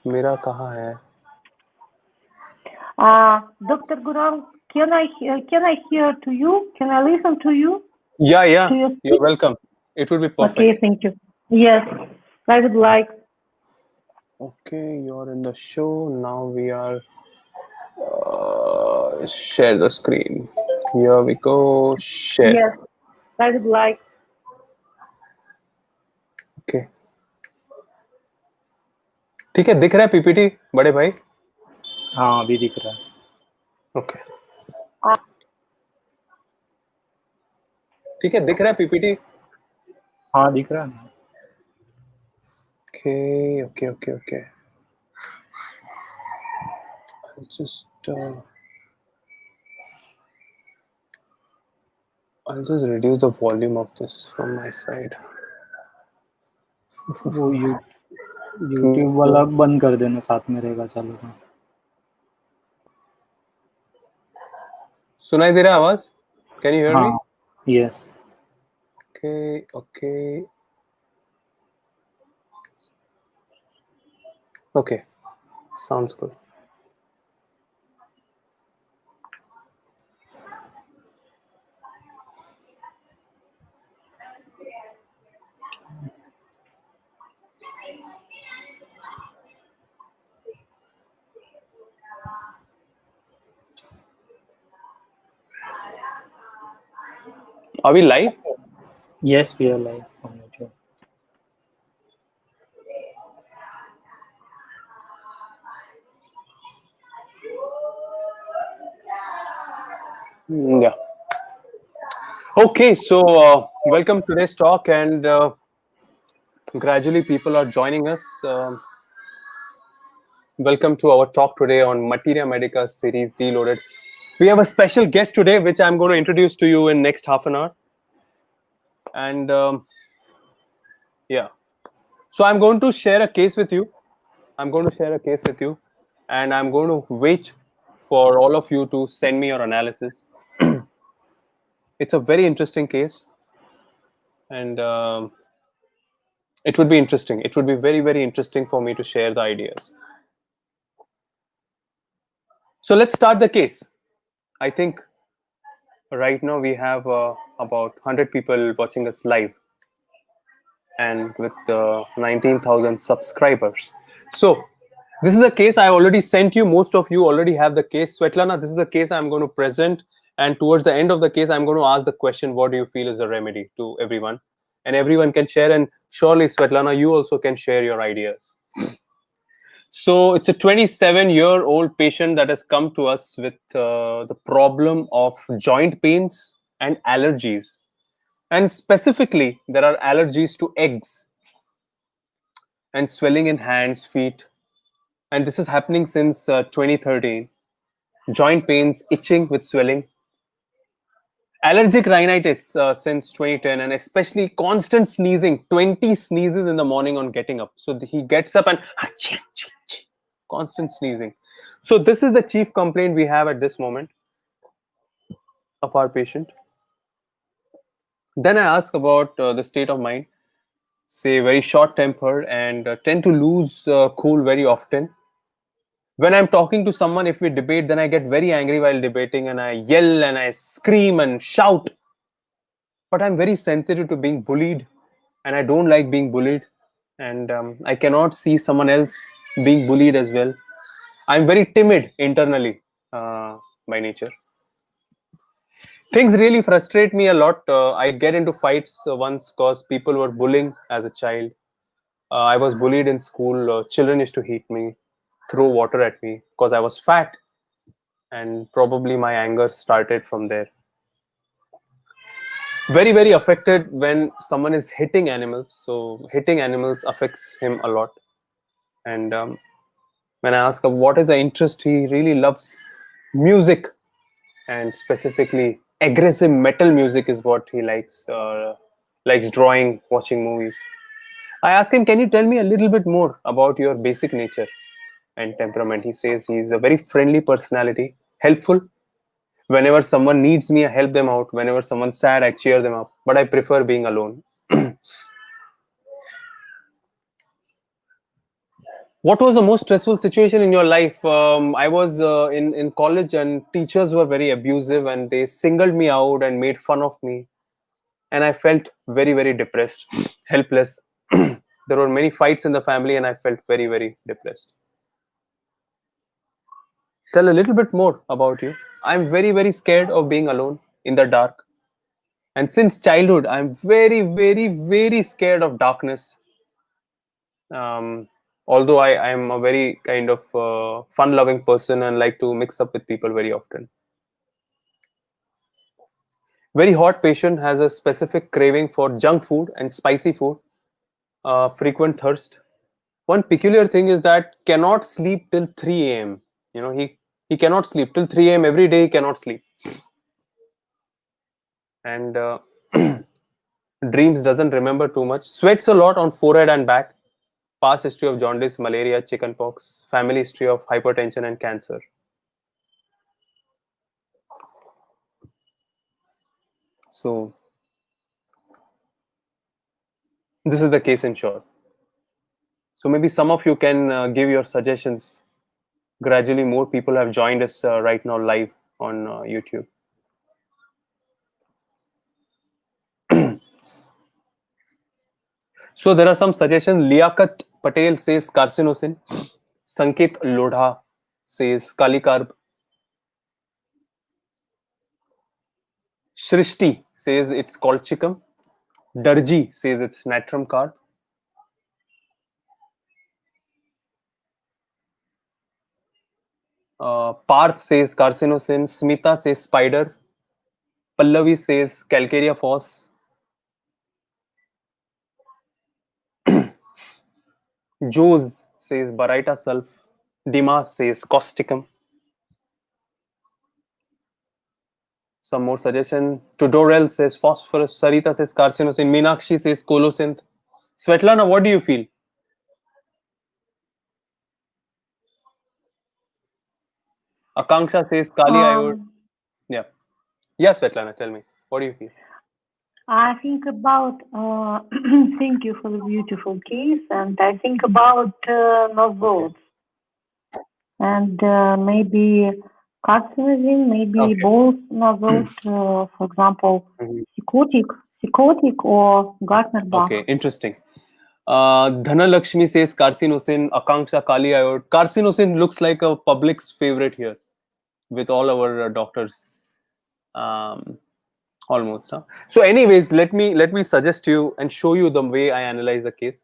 मेरा कहाँ है? Dr. Gaurang, can I hear to you? Can I listen to you? Yeah. To your You're welcome. It would be perfect. Okay, thank you. Yes, I would like. Okay, you're in the show. Now we are share the screen. Here we go. Share. Yes, I would like. Okay. ठीक है, दिख रहा है PPT बड़े भाई? हाँ, अभी दिख रहा है. ओके. ठीक है, दिख रहा है पीपीटी? हाँ, दिख रहा है. Okay. I'll just reduce the volume of this from my side. वो YouTube वाला बंद कर देना, साथ में रहेगा चालू का. सुनाई दे रहा है आवाज? Can you hear me? हाँ, yes. Okay. Sounds good. Are we live? Yes, we are live on YouTube. Yeah. Okay, so welcome to today's talk, and gradually people are joining us. Welcome to our talk today on Materia Medica series Reloaded. We have a special guest today, which I'm going to introduce to you in next half an hour. And yeah, so I'm going to share a case with you. And I'm going to wait for all of you to send me your analysis. It's a very interesting case, and it would be interesting. It would be very, very interesting for me to share the ideas. So let's start the case. I think right now we have about 100 people watching us live, and with 19,000 subscribers. So this is a case I already sent you. Most of you already have the case. Svetlana, this is a case I'm going to present. And towards the end of the case, I'm going to ask the question, what do you feel is the remedy to everyone? And everyone can share. And surely, Svetlana, you also can share your ideas. So it's a 27-year-old patient that has come to us with the problem of joint pains and allergies. And specifically, there are allergies to eggs and swelling in hands, feet. And this is happening since 2013. Joint pains, itching with swelling. Allergic rhinitis since 2010, and especially constant sneezing, 20 sneezes in the morning on getting up. So he gets up and constant sneezing. So this is the chief complaint we have at this moment of our patient. Then I ask about the state of mind. Say very short tempered and tend to lose cool very often. When I'm talking to someone, if we debate, then I get very angry while debating and I yell and I scream and shout. But I'm very sensitive to being bullied, and I don't like being bullied, and I cannot see someone else being bullied as well. I'm very timid internally by nature. Things really frustrate me a lot. I get into fights once because people were bullying as a child. I was bullied in school. Children used to hit me, throw water at me because I was fat, and probably my anger started from there. Very, very affected when someone is hitting animals. So hitting animals affects him a lot. And when I ask him what is the interest, he really loves music, and specifically aggressive metal music is what he likes. Likes drawing, watching movies. I ask him, can you tell me a little bit more about your basic nature and temperament? He says he's a very friendly personality, helpful. Whenever someone needs me, I help them out. Whenever someone's sad, I cheer them up. But I prefer being alone. What was the most stressful situation in your life? I was in college, and teachers were very abusive, and they singled me out and made fun of me, and I felt very, very depressed, helpless. There were many fights in the family, and I felt very, very depressed. Tell a little bit more about you. I'm very, very scared of being alone in the dark, and since childhood, I'm very, very, very scared of darkness. Um, Although I am a very kind of fun-loving person and like to mix up with people very often. Very hot patient has a specific craving for junk food and spicy food, frequent thirst. One peculiar thing is that cannot sleep till 3 a.m. You know, he cannot sleep till 3 a.m. every day. He cannot sleep, and dreams doesn't remember too much. Sweats a lot on forehead and back. Past history of jaundice, malaria, chickenpox. Family history of hypertension and cancer. So this is the case in short. So maybe some of you can give your suggestions. Gradually, more people have joined us right now live on YouTube. So there are some suggestions. Liaquat Patel says carcinosin. Sanket Lodha says Kalikarb. Shrishti says it's colchicum. Darji says it's natrum carb. Parth says carcinosin. Smita says spider. Pallavi says calcarea phos. Jose says Baraita sulf. Dimas says causticum. Some more suggestion. Tudorel says phosphorus. Sarita says carcinosin. Meenakshi says colosynth. Svetlana, what do you feel? Akanksha says Kali iode. Yeah. Yeah, Svetlana, tell me. What do you feel? I think about, thank you for the beautiful case, and I think about nosodes and maybe carcinogen, maybe both nosodes, for example, psychotic or Gartner-Bach. Okay, interesting. Dhanalakshmi says carcinosin, Akanksha Kali iode. Carcinosin looks like a public's favorite here with all our doctors. Almost. Huh? So, anyways, let me suggest you and show you the way I analyze the case.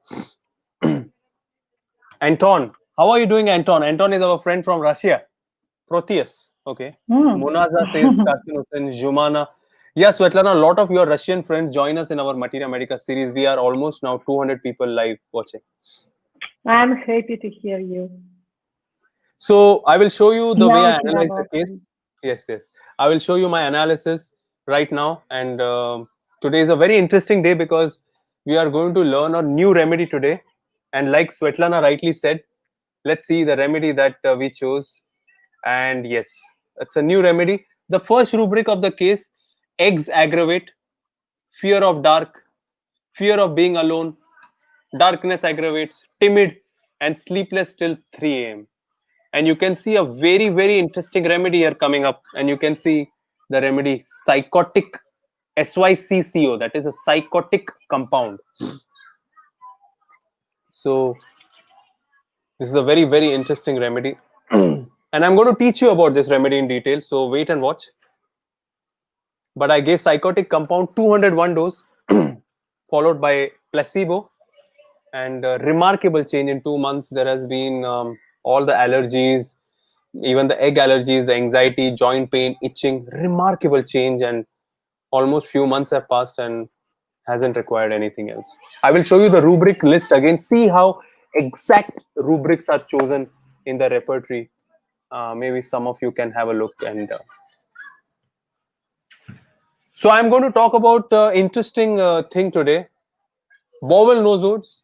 Anton, how are you doing, Anton? Anton is our friend from Russia. Proteus. Okay. Monaza says carcinosin, Jumana. Yeah, Svetlana, a lot of your Russian friends join us in our Materia Medica series. We are almost now 200 people live watching. I'm happy to hear you. So I will show you the way I analyze the case. Yes. I will show you my analysis right now. And today is a very interesting day because we are going to learn a new remedy today. And like Svetlana rightly said, let's see the remedy that we chose. And yes, it's a new remedy. The first rubric of the case: eggs aggravate, fear of dark, fear of being alone, darkness aggravates, timid, and sleepless till 3 a.m. And you can see a very, very interesting remedy here coming up. And you can see the remedy psychotic, SYCCO, that is a psychotic compound. So this is a very, very interesting remedy. And I'm going to teach you about this remedy in detail. So wait and watch. But I gave psychotic compound 201 dose followed by placebo, and remarkable change in 2 months. There has been all the allergies, even the egg allergies, the anxiety, joint pain, itching, remarkable change, and almost few months have passed and hasn't required anything else. I will show you the rubric list again. See how exact rubrics are chosen in the repertory. Maybe some of you can have a look. And so I'm going to talk about interesting thing today. Bowel nosodes,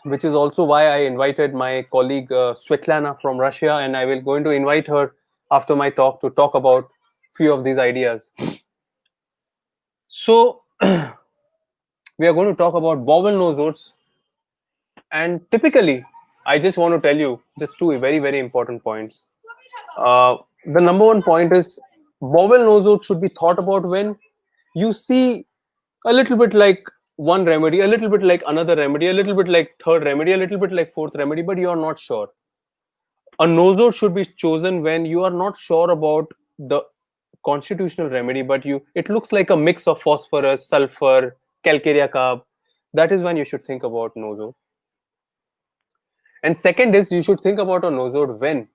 which is also why I invited my colleague Svetlana from Russia, and I will going to invite her after my talk to talk about few of these ideas. So we are going to talk about bowel nosodes. And typically, I just want to tell you just two very, very important points. The number one point is bowel nosode should be thought about when you see a little bit like one remedy, a little bit like another remedy, a little bit like third remedy, a little bit like fourth remedy, but you are not sure. A nosode should be chosen when you are not sure about the constitutional remedy, but it looks like a mix of phosphorus, sulfur, calcarea carb. That is when you should think about nosode. And second is you should think about a nosode when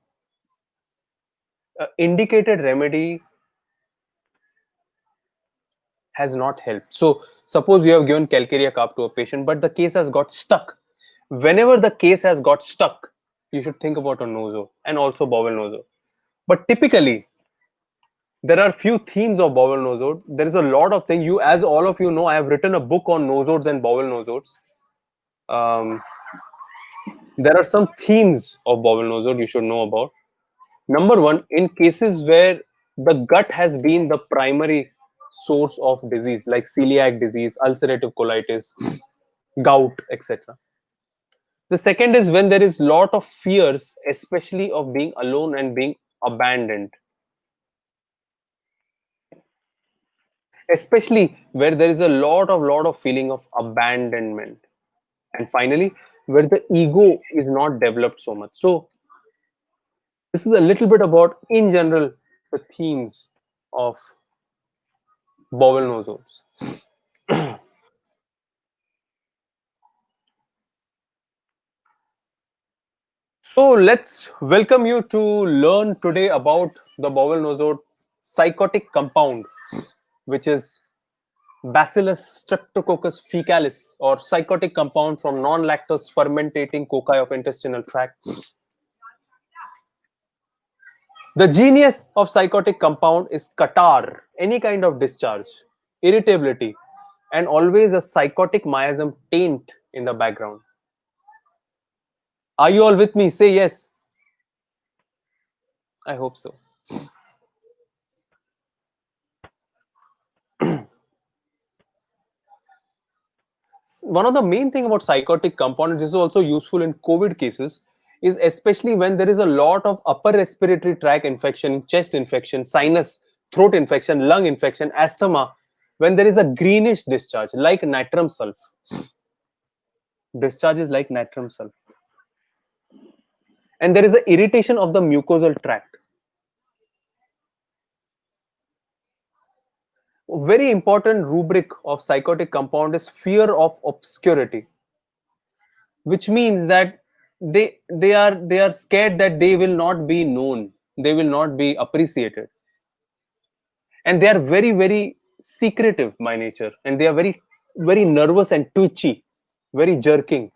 indicated remedy has not helped. So suppose you have given calcarea carb to a patient, but the case has got stuck. Whenever the case has got stuck, you should think about a nosode and also bowel nosode. But typically, there are few themes of bowel nosode. There is a lot of things. As all of you know, I have written a book on nosodes and bowel nosodes. Um, there are some themes of bowel nosode you should know about. Number one, in cases where the gut has been the primary source of disease, like celiac disease, ulcerative colitis, gout, etc. The second is when there is lot of fears, especially of being alone and being abandoned. Especially where there is a lot of feeling of abandonment. And finally, where the ego is not developed so much. So this is a little bit about, in general, the themes of bowel nosodes. So let's welcome you to learn today about the bowel nosode psychotic compound, which is Bacillus streptococcus fecalis, or psychotic compound from non-lactose fermentating cocci of intestinal tract. The genius of psychotic compound is catarrh, any kind of discharge, irritability, and always a psychotic miasm taint in the background. Are you all with me? Say yes. I hope so. One of the main thing about psychotic compound, this is also useful in COVID cases, is especially when there is a lot of upper respiratory tract infection, chest infection, sinus, throat infection, lung infection, asthma, when there is a greenish discharge like natrum sulf. Discharges like natrum sulf. And there is an irritation of the mucosal tract. A very important rubric of psychotic compound is fear of obscurity, which means that they are scared that they will not be known, they will not be appreciated, and they are very, very secretive by nature, and they are very, very nervous and twitchy, very jerking.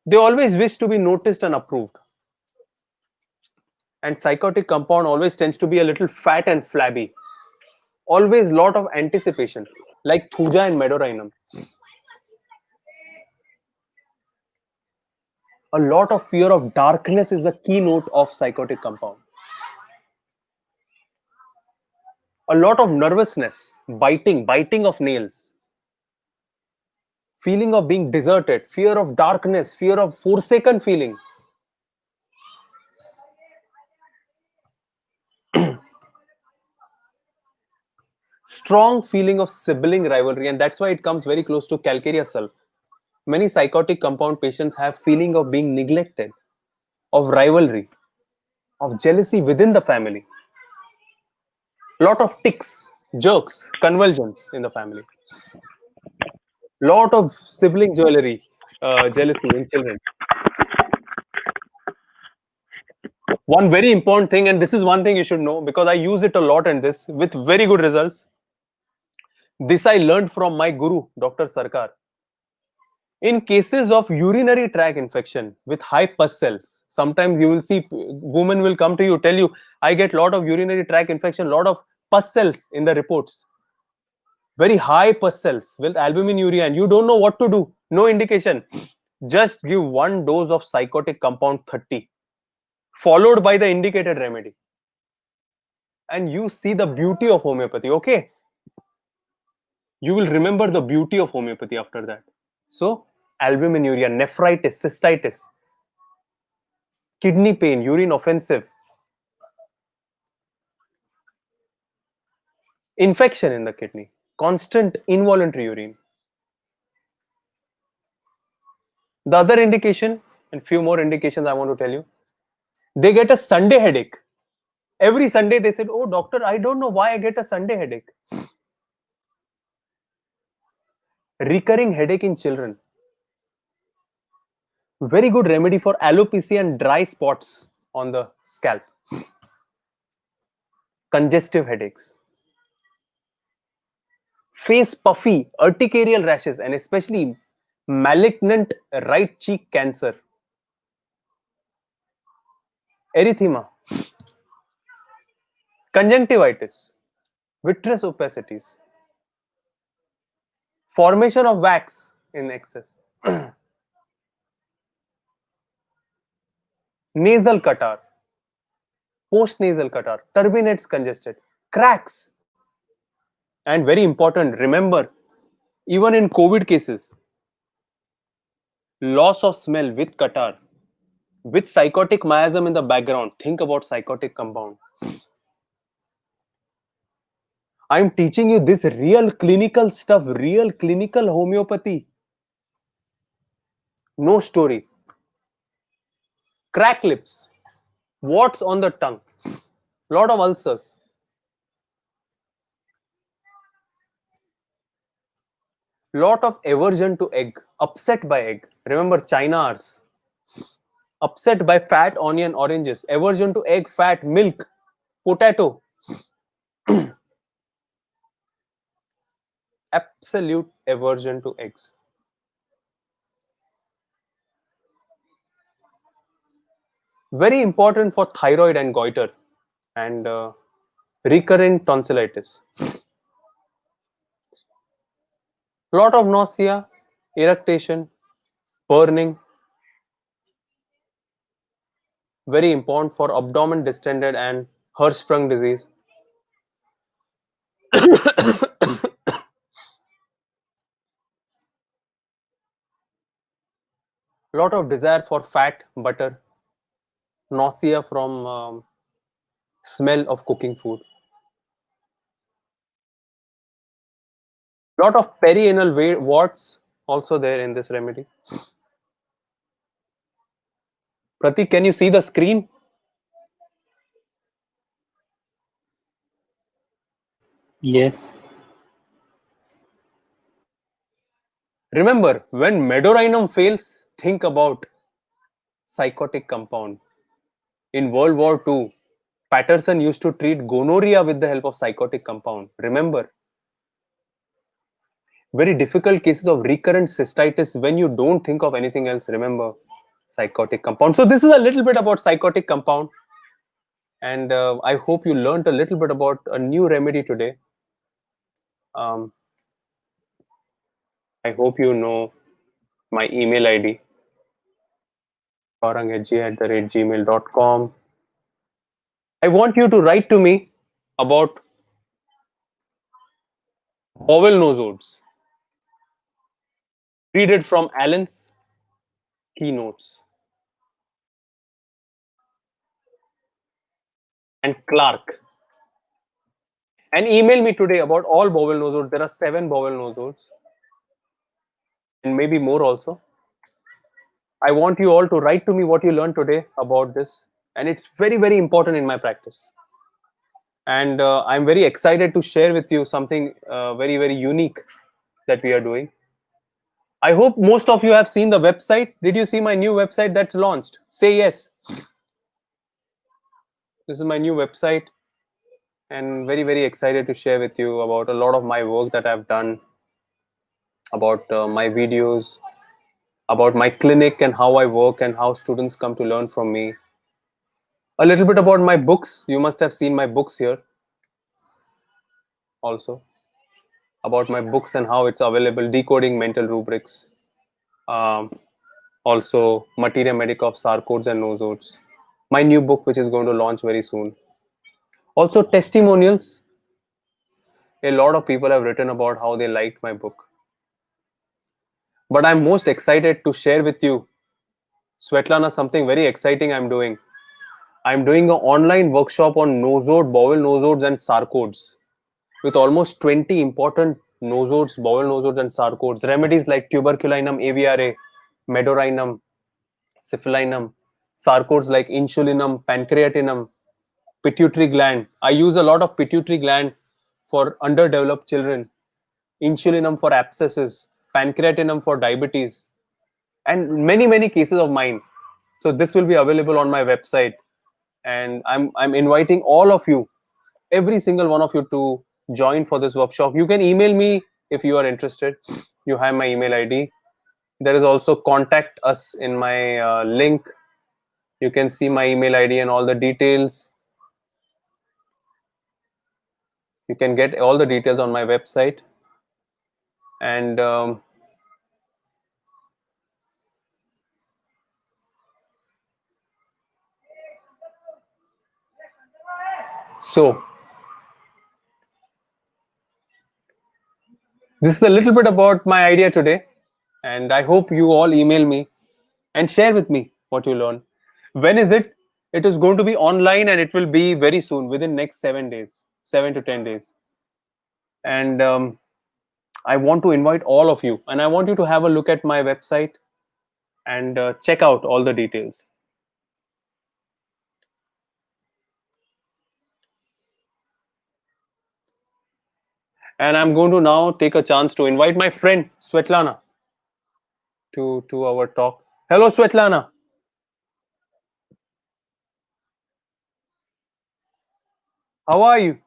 They always wish to be noticed and approved. And psychotic compound always tends to be a little fat and flabby, always lot of anticipation, like thuja and medorinum. A lot of fear of darkness is a keynote of psychotic compound. A lot of nervousness, biting of nails, feeling of being deserted, fear of darkness, fear of forsaken feeling. Strong feeling of sibling rivalry, and that's why it comes very close to calcarea sulf. Many psychotic compound patients have feeling of being neglected, of rivalry, of jealousy within the family. Lot of tics, jerks, convulsions in the family. Lot of sibling jealousy in children. One very important thing, and this is one thing you should know because I use it a lot in this with very good results. This I learned from my guru, Dr. Sarkar. In cases of urinary tract infection with high pus cells, sometimes you will see women will come to you, tell you, I get lot of urinary tract infection, lot of pus cells in the reports. Very high pus cells with albuminuria, and you don't know what to do. No indication. Just give one dose of psychotic compound 30, followed by the indicated remedy. And you see the beauty of homeopathy, okay? You will remember the beauty of homeopathy after that. So, albuminuria, nephritis, cystitis, kidney pain, urine offensive, infection in the kidney, constant involuntary urine. The other indication, and few more indications I want to tell you, they get a Sunday headache. Every Sunday they said, "Oh doctor, I don't know why I get a Sunday headache." Recurring headache in children. Very good remedy for alopecia and dry spots on the scalp. Congestive headaches. Face puffy, urticarial rashes, and especially malignant right cheek cancer. Erythema. Conjunctivitis. Vitreous opacities. Formation of wax in excess. Nasal catarrh. Postnasal catarrh. Turbinates congested. Cracks. And very important, remember, even in COVID cases, loss of smell with catarrh, with psychotic miasm in the background. Think about psychotic compound. I'm teaching you this real clinical stuff, real clinical homeopathy. No story. Crack lips, warts on the tongue, lot of ulcers. Lot of aversion to egg, upset by egg. Remember Chinars. Upset by fat, onion, oranges. Aversion to egg, fat, milk, potato. Absolute aversion to eggs. Very important for thyroid and goiter and recurrent tonsillitis. Lot of nausea, eructation, burning. Very important for abdomen distended and Hirschsprung disease. Lot of desire for fat, butter, nausea from smell of cooking food. Lot of perianal warts also there in this remedy. Pratik, can you see the screen? Yes. Remember, when medorinum fails, think about psychotic compound. In World War II, Patterson used to treat gonorrhea with the help of psychotic compound. Remember, very difficult cases of recurrent cystitis when you don't think of anything else. Remember, psychotic compound. So this is a little bit about psychotic compound, and I hope you learned a little bit about a new remedy today. I hope you know my email ID, gaurang@gmail.com. I want you to write to me about bowel nosodes. Read it from Allen's keynotes and Clark. And email me today about all bowel nosodes. There are 7 bowel nosodes and maybe more also. I want you all to write to me what you learned today about this. And it's very, very important in my practice. And I'm very excited to share with you something very, very unique that we are doing. I hope most of you have seen the website. Did you see my new website that's launched? Say yes. This is my new website, and very, very excited to share with you about a lot of my work that I've done, about my videos, about my clinic and how I work and how students come to learn from me. A little bit about my books. You must have seen my books here also. About my books and how it's available. Decoding Mental Rubrics. Also, Materia Medica of Sarcodes and Nosodes. My new book, which is going to launch very soon. Also, testimonials. A lot of people have written about how they liked my book. But I'm most excited to share with you, Svetlana, something very exciting I'm doing. I'm doing an online workshop on nosode, bowel nosodes, and sarcodes with almost 20 important nosodes, bowel nosodes, and sarcodes. Remedies like tuberculinum aviare, medorinum, syphilinum, sarcodes like insulinum, pancreatinum, pituitary gland. I use a lot of pituitary gland for underdeveloped children, insulinum for abscesses, pancreatinum for diabetes, and many cases of mine. So this will be available on my website, and I'm inviting all of you, every single one of you, to join for this workshop. You can email me if you are interested. You have my email ID. There is also contact us in my link. You can see my email ID and all the details. You can get all the details on my website. And so this is a little bit about my idea today, and I hope you all email me and share with me what you learn. When is it? It is going to be online, and it will be very soon, within next 7 days, 7 to 10 days. And I want to invite all of you, and I want you to have a look at my website and check out all the details. And I'm going to now take a chance to invite my friend Svetlana to our talk. Hello, Svetlana. How are you?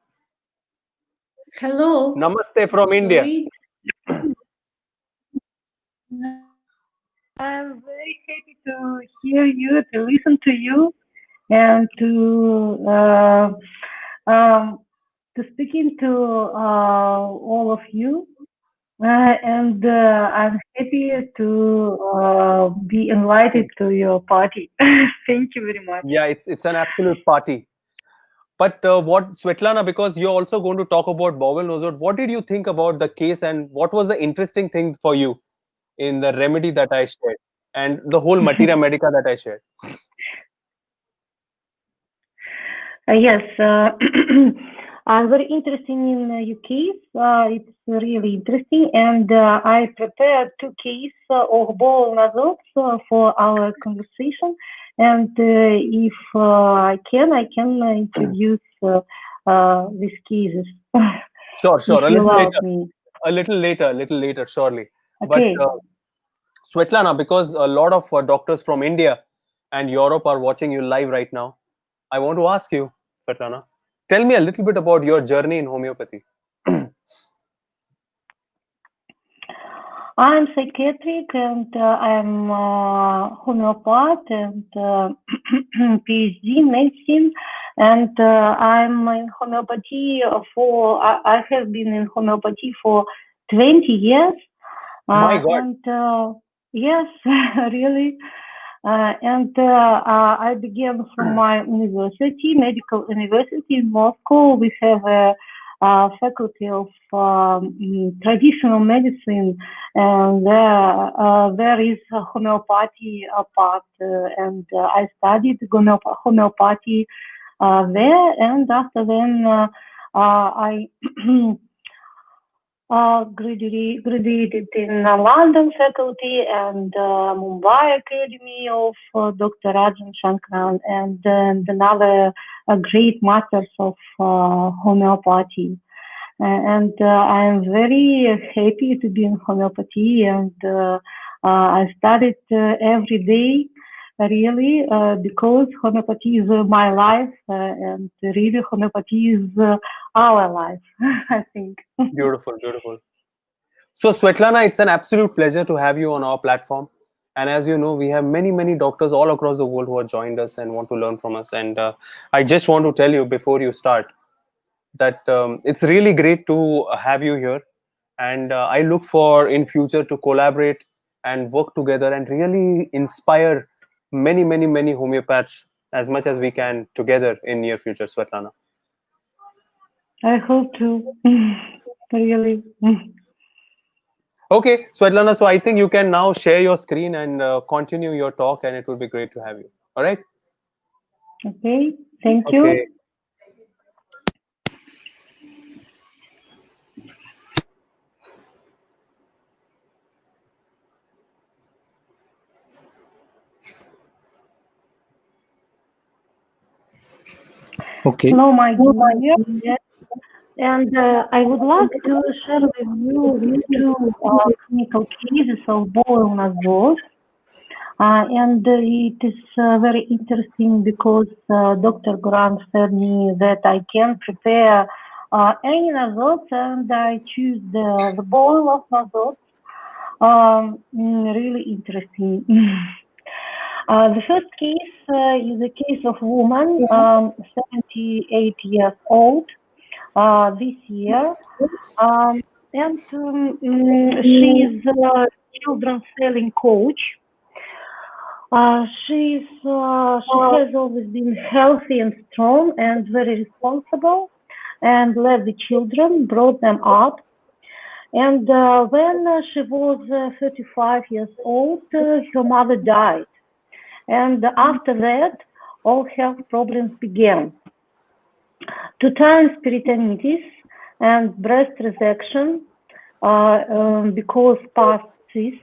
Hello. Namaste from India. Sorry. I'm very happy to hear you, to listen to you, and to speaking to all of you. And I'm happy to be invited to your party. Thank you very much. Yeah, it's an absolute party. But what, Svetlana, because you're also going to talk about bowel nosode, what did you think about the case, and what was the interesting thing for you in the remedy that I shared and the whole materia medica that I shared? Yes, I'm very interested in your case. It's really interesting, and I prepared two cases of bowel nosodes for our conversation. And if I can introduce these cases. Sure, If a you little allow later, me. a little later, surely. But Okay. Svetlana, because a lot of doctors from India and Europe are watching you live right now, I want to ask you, Svetlana, tell me a little bit about your journey in homeopathy. I'm psychiatric and I'm homeopath and PhD in medicine, and I'm in homeopathy I have been in homeopathy for 20 years. My God. And yes, really. I began from my university, medical university in Moscow. We have a faculty of traditional medicine, and there is a homeopathy part, and I studied homeopathy there, and after then I graduated in London faculty and Mumbai Academy of Dr. Rajan Shankran, and another great masters of homeopathy. And I'm very happy to be in homeopathy, and I studied every day, really, because homeopathy is my life, and really homeopathy is our life, I think. Beautiful, beautiful. So, Svetlana, it's an absolute pleasure to have you on our platform. And as you know, we have many doctors all across the world who have joined us and want to learn from us. And I just want to tell you before you start that it's really great to have you here. And I look for in future to collaborate and work together and really inspire many homeopaths as much as we can together in near future, Svetlana. I hope to, really. Okay, Svetlana, so I think you can now share your screen and continue your talk, and it will be great to have you. All right? Okay, thank you. Okay. Okay. Hello, my dear. Yes. And I would like to share with you two clinical cases of boil nasals. And it is very interesting because Dr. Gaurang said me that I can prepare any nasals, and I choose the boil of nasals. Really interesting. The first case is a case of woman, 78 years old, this year, and she is a children selling coach. She has always been healthy and strong and very responsible, and led the children, brought them up. And when she was 35 years old, her mother died. And after that, all health problems began. 2 times peritonitis and breast resection because past cyst,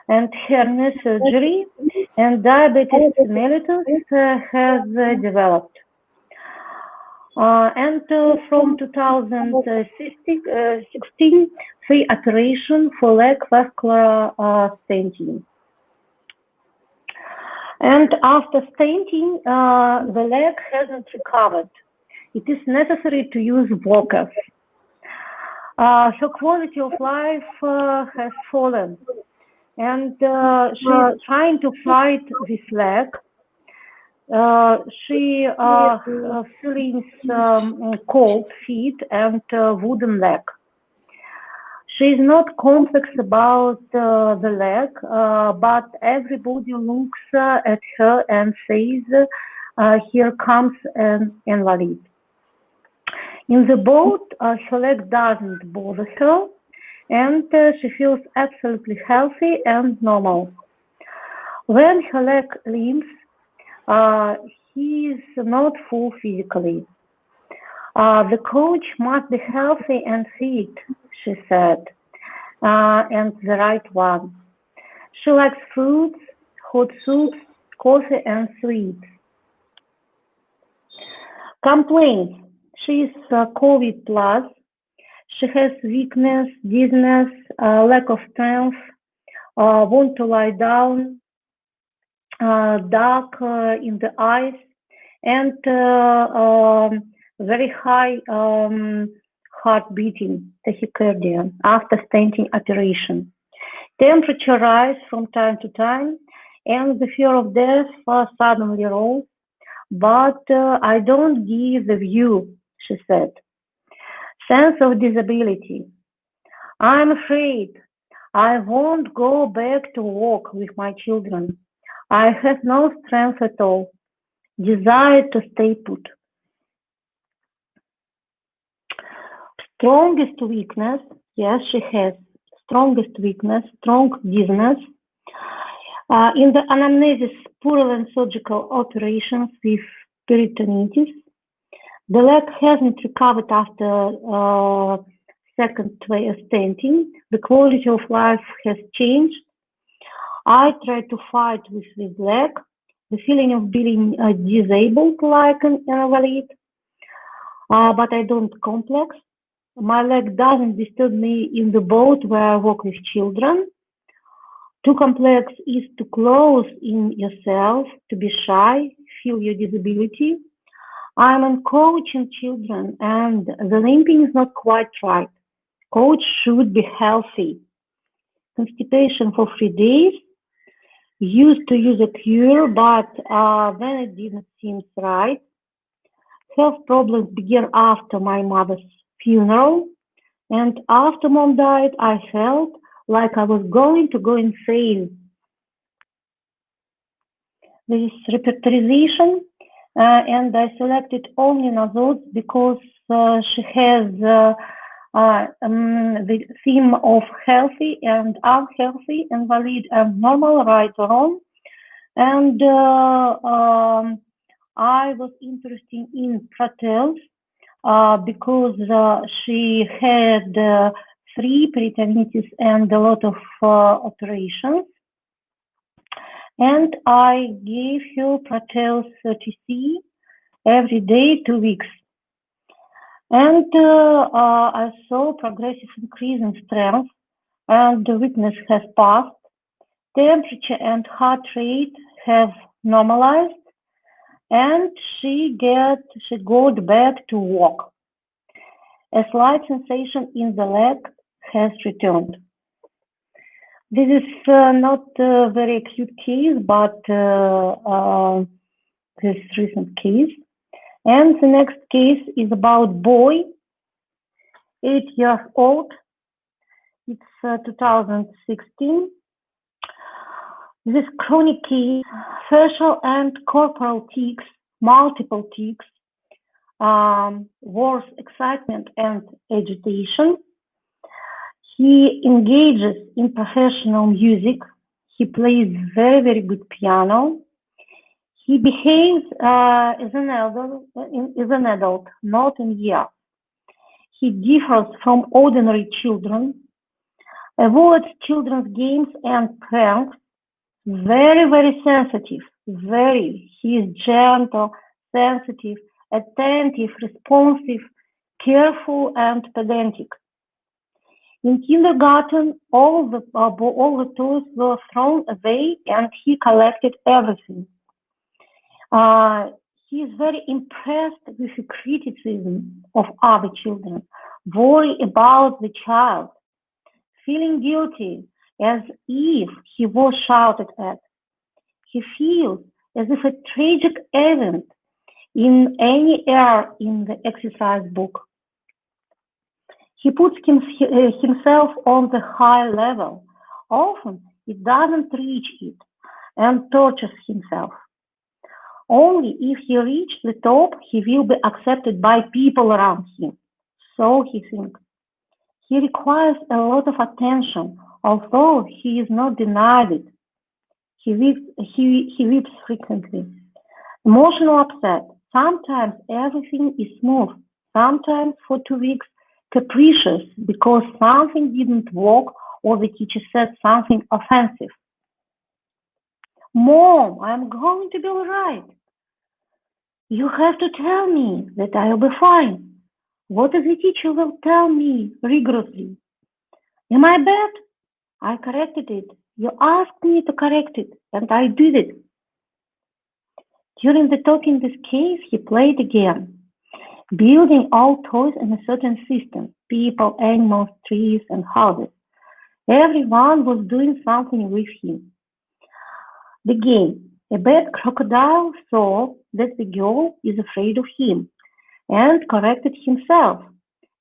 and hernia surgery, and diabetes mellitus has developed. And from 2016, 3 operations for leg vascular stenting. And after stenting, the leg hasn't recovered. It is necessary to use walkers. Her quality of life has fallen, and she's trying to fight this leg. She feels cold feet and wooden leg. She's not complex about the leg, but everybody looks at her and says, here comes an invalid. In the boat, her leg doesn't bother her, and she feels absolutely healthy and normal. When her leg limps, he is not full physically. The coach must be healthy and fit, she said, and the right one. She likes fruits, hot soups, coffee, and sweets. Complaints. She is COVID plus. She has weakness, dizziness, lack of strength, want to lie down, dark in the eyes, and very high heart beating, tachycardia, after stenting operation. Temperature rise from time to time, and the fear of death suddenly rose. But I don't give the view, she said. Sense of disability. I'm afraid I won't go back to work with my children. I have no strength at all. Desire to stay put. Strongest weakness, yes, she has strongest weakness, strong dizziness. In the anamnesis, purulent surgical operations with peritonitis. The leg hasn't recovered after second stenting. The quality of life has changed. I try to fight with this leg, the feeling of being disabled like an invalid, but I don't complex. My leg doesn't disturb me in the boat where I work with children. Too complex is to close in yourself, to be shy, feel your disability. I'm on coaching children, and the limping is not quite right. Coach should be healthy. Constipation for 3 days. Used to use a cure, but then it didn't seem right. Health problems began after my mother's funeral, and after mom died, I felt like I was going to go insane. This is repertorization, and I selected only Nosodes because she has the theme of healthy and unhealthy, invalid and normal, right or wrong. And I was interested in Pratel's because she had 3 peritonitis and a lot of operations. And I gave her Pratel's 30C every day, 2 weeks. And I saw progressive increase in strength, and the weakness has passed. Temperature and heart rate have normalized, and she got back to walk. A slight sensation in the leg has returned. This is not a very acute case, but this recent case. And the next case is about boy, 8 years old. It's 2016. This chronic case, facial and corporal tics, multiple tics, worse excitement and agitation. He engages in professional music. He plays very, very good piano. He behaves as an adult, not in years. He differs from ordinary children, avoids children's games and pranks, very, very sensitive, very. He is gentle, sensitive, attentive, responsive, careful, and pedantic. In kindergarten, all the toys were thrown away, and he collected everything. He is very impressed with the criticism of other children, worry about the child, feeling guilty as if he was shouted at. He feels as if a tragic event in any error in the exercise book. He puts himself on the high level. Often he doesn't reach it and tortures himself. Only if he reaches the top, he will be accepted by people around him. So he thinks. He requires a lot of attention, although he is not denied it. He weeps frequently. Emotional upset. Sometimes everything is smooth. Sometimes for 2 weeks capricious because something didn't work or the teacher said something offensive. Mom, I'm going to be all right. You have to tell me that I'll be fine. What if the teacher will tell me rigorously? Am I bad? I corrected it. You asked me to correct it, and I did it. During the talk in this case, he played again, building all toys in a certain system, people, animals, trees, and houses. Everyone was doing something with him. The game. A bad crocodile saw that the girl is afraid of him and corrected himself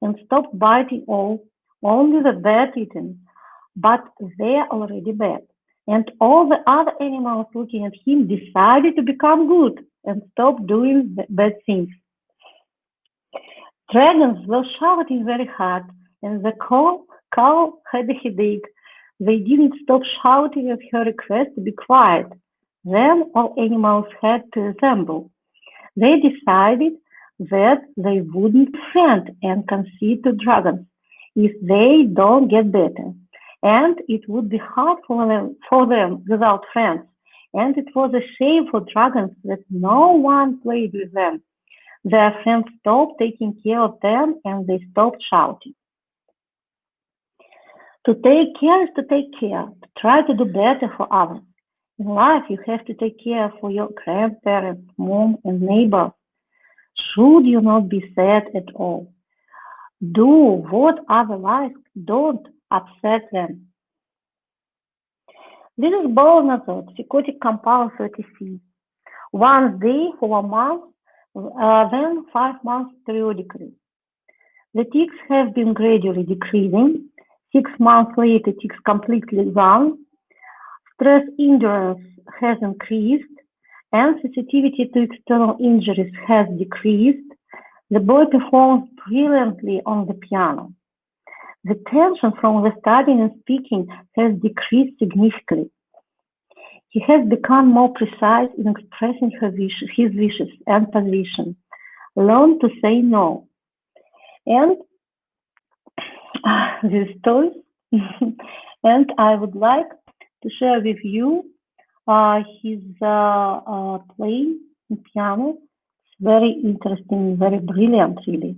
and stopped biting all. Only the bad eaten, but they're already bad. And all the other animals looking at him decided to become good and stop doing bad things. Dragons were shouting very hard, and the cow had a headache. They didn't stop shouting at her request to be quiet. Then all animals had to assemble. They decided that they wouldn't be friends and concede to dragons if they don't get better. And it would be hard for them without friends. And it was a shame for dragons that no one played with them. Their friends stopped taking care of them and they stopped shouting. To take care is to take care, to try to do better for others. In life, you have to take care for your grandparents, mom, and neighbors. Should you not be sad at all? Do what others like, don't upset them. This is Nosodes, psychotic compound 30C. Once day for a month, then 5 months periodically. The tics have been gradually decreasing. 6 months later, tics completely gone. Stress endurance has increased, and sensitivity to external injuries has decreased. The boy performs brilliantly on the piano. the tension from the studying and speaking has decreased significantly. He has become more precise in expressing his wishes and position, learned to say no. And these stories, and I would like to share with you his playing piano. It's very interesting, very brilliant, really.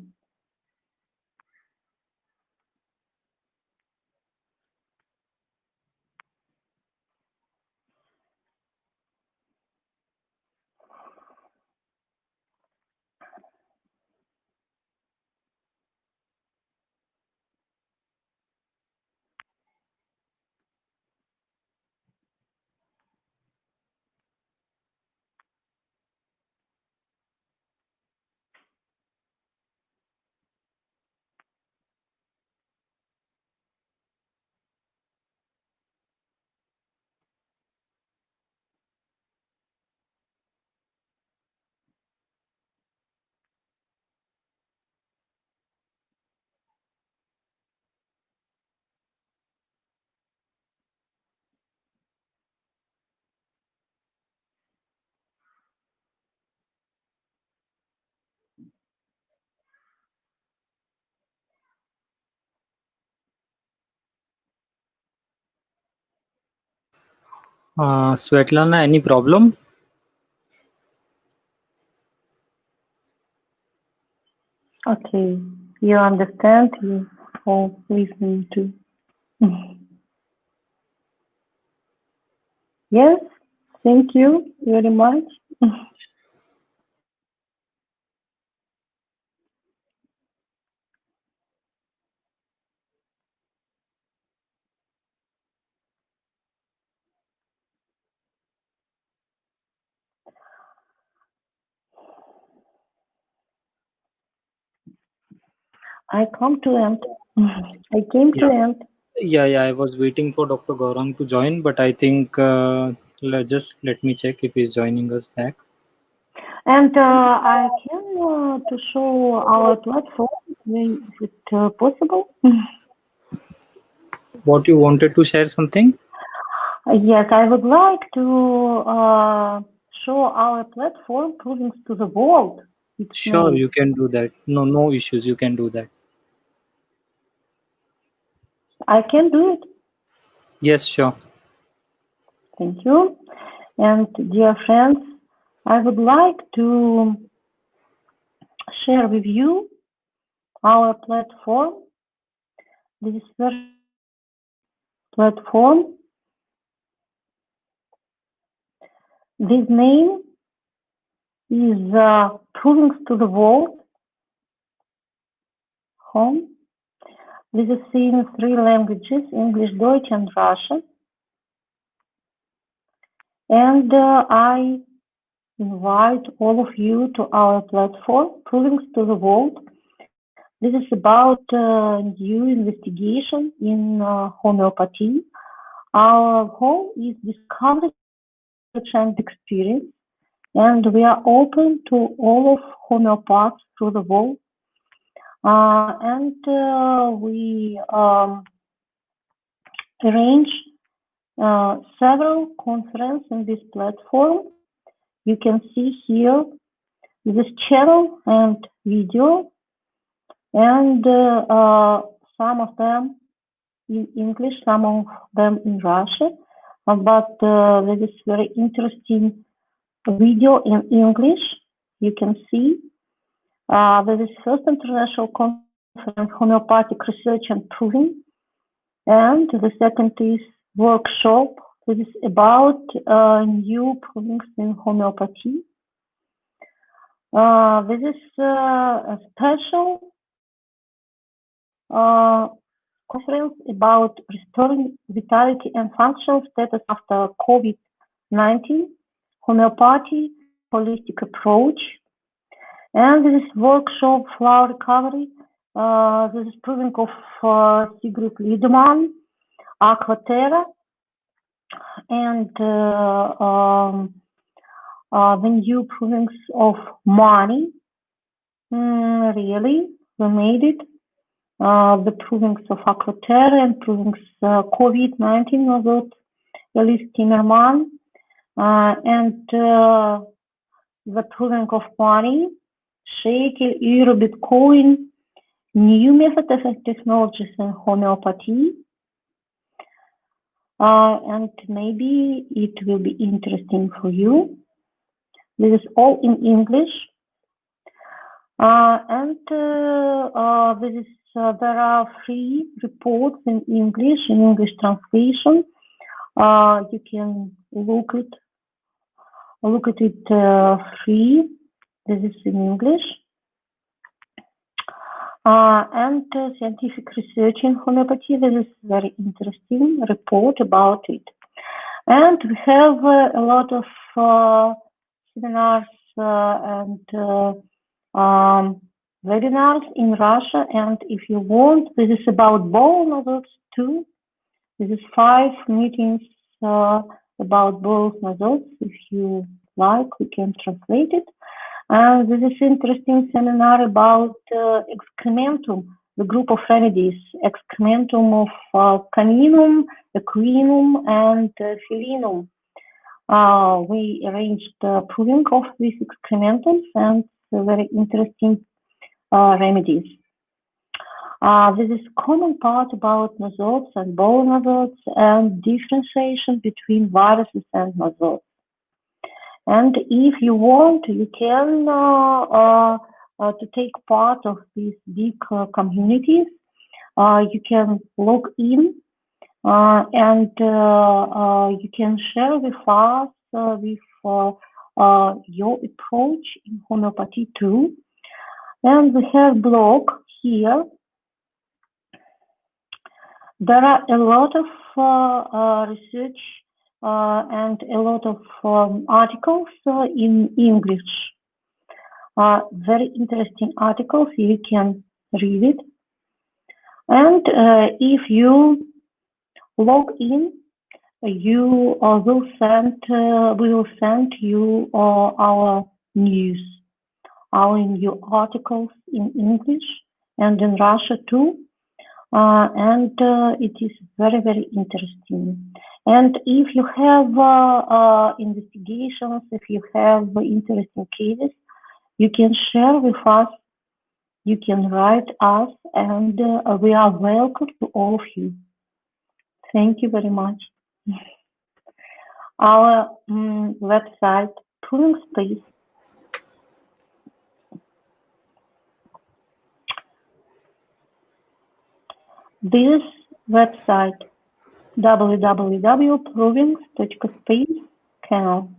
Svetlana, any problem? Okay, you understand, you all listening to. Yes, thank you very much. I come to end. I came to Yeah. end. Yeah, I was waiting for Dr. Gaurang to join, but I think let me check if he's joining us back. And I can to show our platform. Is it possible? What you wanted to share something? Yes, I would like to show our platform proving to the world its Sure, name. you can do that. No issues. You can do that. I can do it. Yes, sure. Thank you. And dear friends, I would like to share with you our platform. This is very platform. This name is proving to the world home. This is in 3 languages, English, Deutsch, and Russian. And I invite all of you to our platform, Proving to the World. This is about new investigation in homeopathy. Our goal is discovery and experience, and we are open to all of homeopaths through the world. And we arrange several conferences in this platform. You can see here this channel and video, and some of them in English, some of them in Russian. But there is very interesting video in English. You can see there is first international conference homeopathic research and proving, and the second is workshop. This is about new provings in homeopathy. This is a special conference about restoring vitality and functional status after COVID-19, homeopathy, holistic approach. And this is workshop flower recovery. This is proving of Sigrid Liedemann, Aquaterra, and the new provings of money. Really, we made it. the provings of Aquaterra and provings COVID-19 nosodes, Elise Timmerman, and the proving of money, shekel, euro, Bitcoin, new methods and technologies in homeopathy, and maybe it will be interesting for you. This is all in English, and this is there are 3 reports in English translation. You can look at it free. This is in English. And scientific research in homeopathy. This is very interesting report about it. And we have a lot of seminars and webinars in Russia. And if you want, this is about bone nosodes too. This is 5 meetings about both nosodes. If you like, we can translate it. And this is interesting seminar about excrementum, the group of remedies, excrementum of caninum, equinum, and felinum. We arranged proving of these excrementums and very interesting remedies. This is common part about nosodes and bone nosodes and differentiation between viruses and nosodes. And if you want, you can to take part of these big communities. You can log in and you can share with us with your approach in homeopathy too. And we have blog here. There are a lot of research and a lot of articles in English. Very interesting articles. You can read it. And if you log in, you will send. We will send you our news, our new articles in English and in Russia too. And it is very, very interesting. And if you have investigations, if you have interesting cases, you can share with us, you can write us, and we are welcome to all of you. Thank you very much. Our website, Proving Space. This website, www.provings.space.com.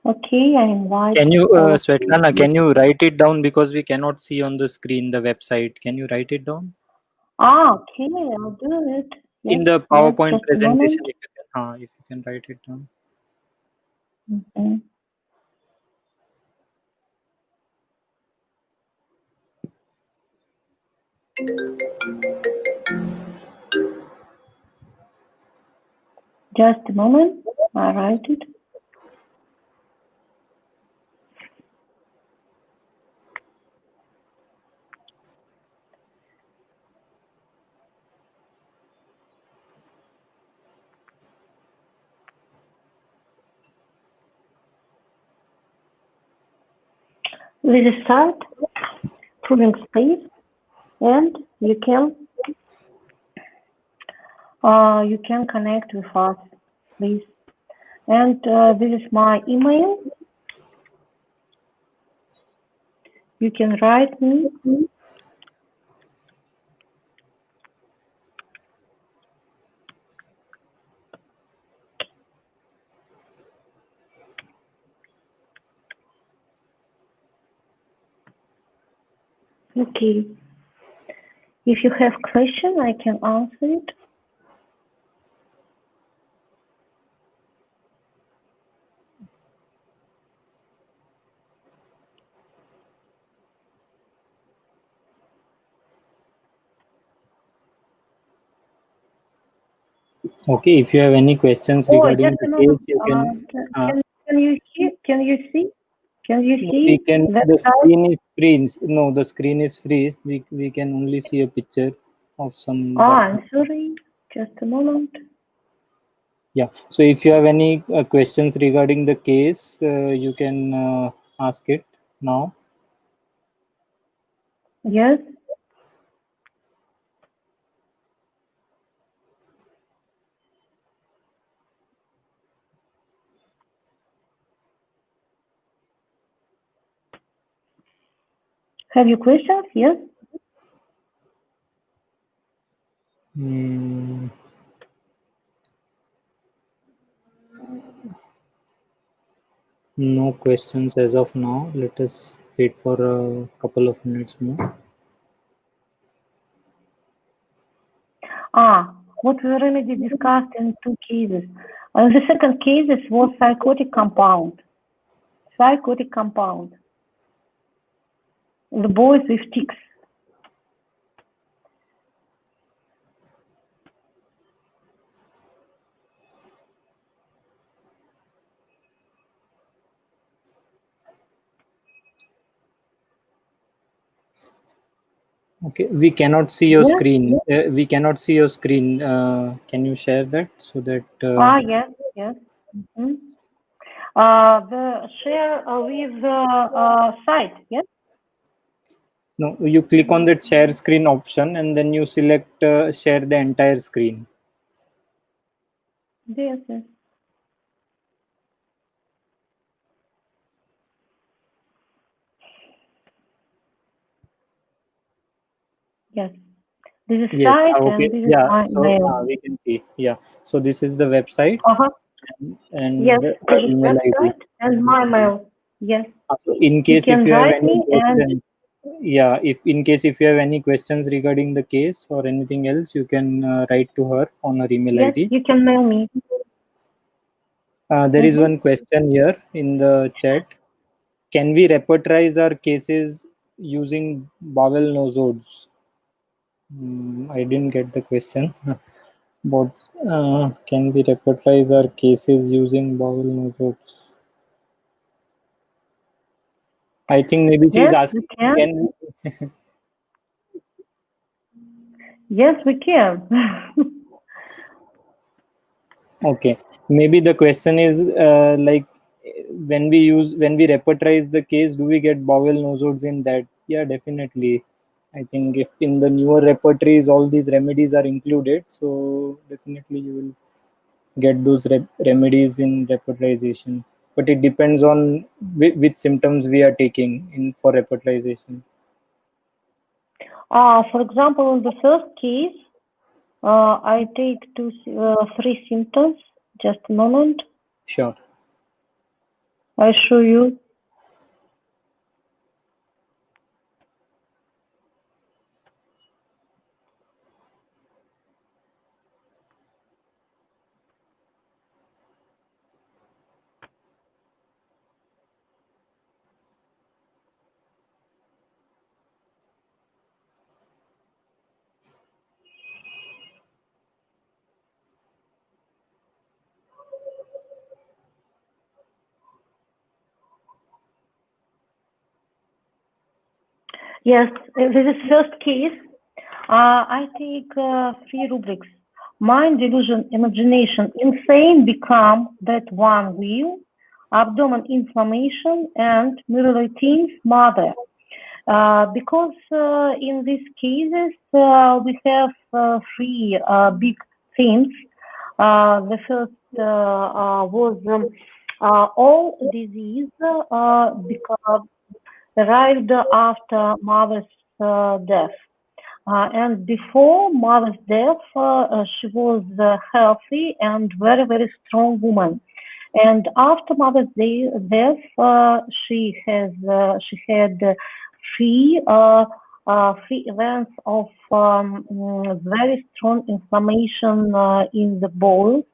Okay, I invite. Can you, Svetlana, can you write it down because we cannot see on the screen the website? Can you write it down? Okay, I'll do it. In the PowerPoint presentation, if you can write it down. Okay. Just a moment, I write it. This is site, Proving Space, and you can connect with us, please. And this is my email. You can write me. Okay. If you have question, I can answer it. Okay, if you have any questions regarding the case, you can. Can you see? Can you We see can. that The side? screen is freeze. No, the screen is freeze. We can only see a picture of some. I'm sorry. Just a moment. Yeah. So if you have any questions regarding the case, you can ask it now. Yes. Have you questions? Yes. Hmm. No questions as of now. Let us wait for a couple of minutes more. What we already discussed in two cases. The second case was psychotic compound. Psychotic compound. The boys with tics. Okay, we cannot see your Yes. screen. We cannot see your screen. Can you share that so that? Yes, yes. Mhm. The share with site, yes? No, you click on that share screen option and then you select share the entire screen. Yes, yes. Yes. This is Yes. site Okay. and this is Yeah. my So mail. we can see. Yeah. So this is the website Yes, and the this is email ID. website and my mail. Yes. So in You case if can you have write any me and questions, yeah, if in case if you have any questions regarding the case or anything else, you can write to her on her email yes, ID. you can mail me. There is Mhm. one question here in the chat. Can we repertorize our cases using bowel nosodes? I didn't get the question. But can we repertorize our cases using bowel nosodes? I think maybe she's Yes, we asking, can. can Yes, we can. okay, maybe the question is like when we repertorize the case, do we get bowel nosodes in that? Yeah, definitely. I think if in the newer repertories all these remedies are included, so definitely you will get those remedies in repertorization. But it depends on which symptoms we are taking in for repertorization. For example, in the first case, I take three symptoms. Just a moment. Sure. I show you. Yes, this is first case. I take three rubrics. Mind, delusion, imagination, insane become that one will, abdomen inflammation, and mutilating mother. Because in these cases we have three big themes. The first was all disease because arrived after mother's death. And before mother's death, she was healthy and very, very strong woman. And after mother's death, she had three events of very strong inflammation in the bowel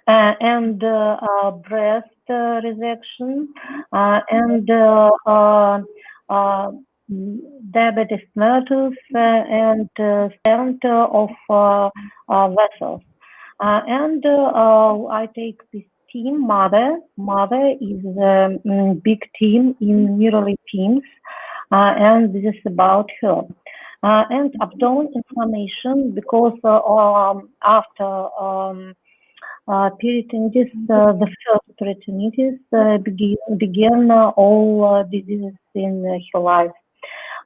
and breast resection and diabetes mellitus and stent of vessels. And I take this team mother. Mother is a big team in neurally teams, and this is about her. And abdomen inflammation, because after peritonitis, the first peritonitis began all diseases in her life.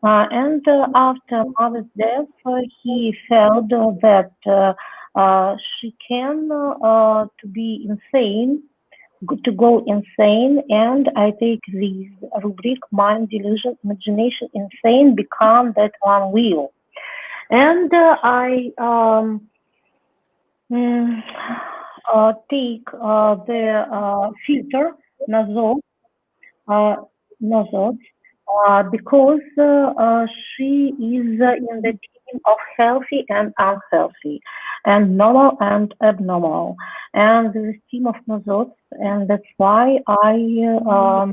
And after mother's death, he felt that she can to be insane, to go insane, and I take this rubric, mind, delusion, imagination, insane, become that one will. And I take the filter, Nosodes, Nosodes, because she is in the team of healthy and unhealthy, and normal and abnormal, and the team of Nosodes, and that's why I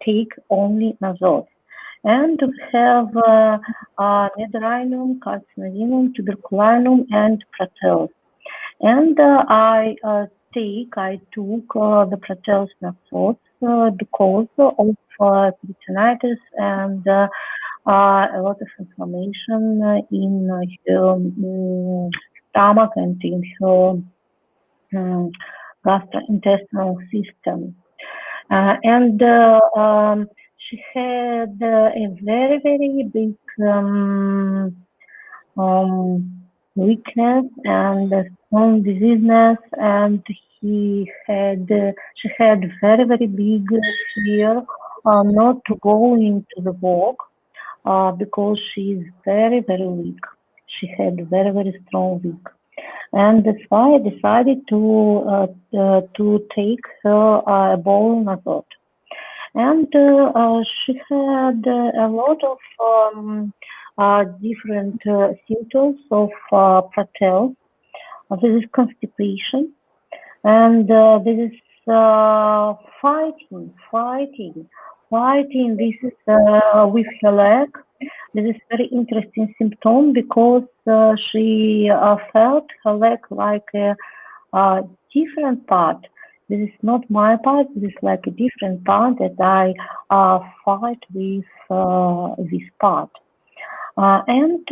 take only Nosodes. And we have Medrhinum, Carcinosinum, Tuberculinum, and Proteus. And I took the Proteus Nosodes because of peritonitis and a lot of inflammation in her stomach and in her gastrointestinal system. And she had a very, very big weakness and strong diseaseness, and she had very, very big fear not to go into the work because she is very, very weak. She had very, very strong weak. And that's why I decided to take her bowel Nosode. And she had a lot of different symptoms of Proteus. This is constipation, and this is fighting. This is with her leg. This is very interesting symptom because she felt her leg like a different part. This is not my part. This is like a different part that I fight with this part. And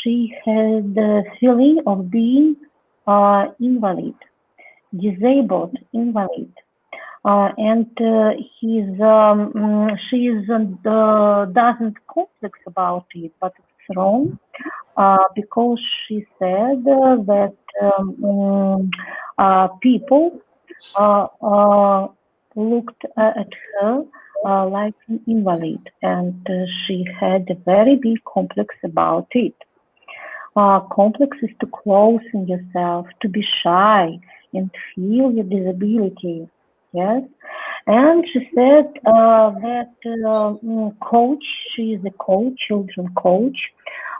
she had the feeling of being invalid, disabled invalid. And she doesn't complex about it, but it's wrong because she said that people looked at her like an invalid, and she had a very big complex about it. Complex is to close in yourself, to be shy and feel your disability. Yes, and she said that coach, she is a coach, children coach,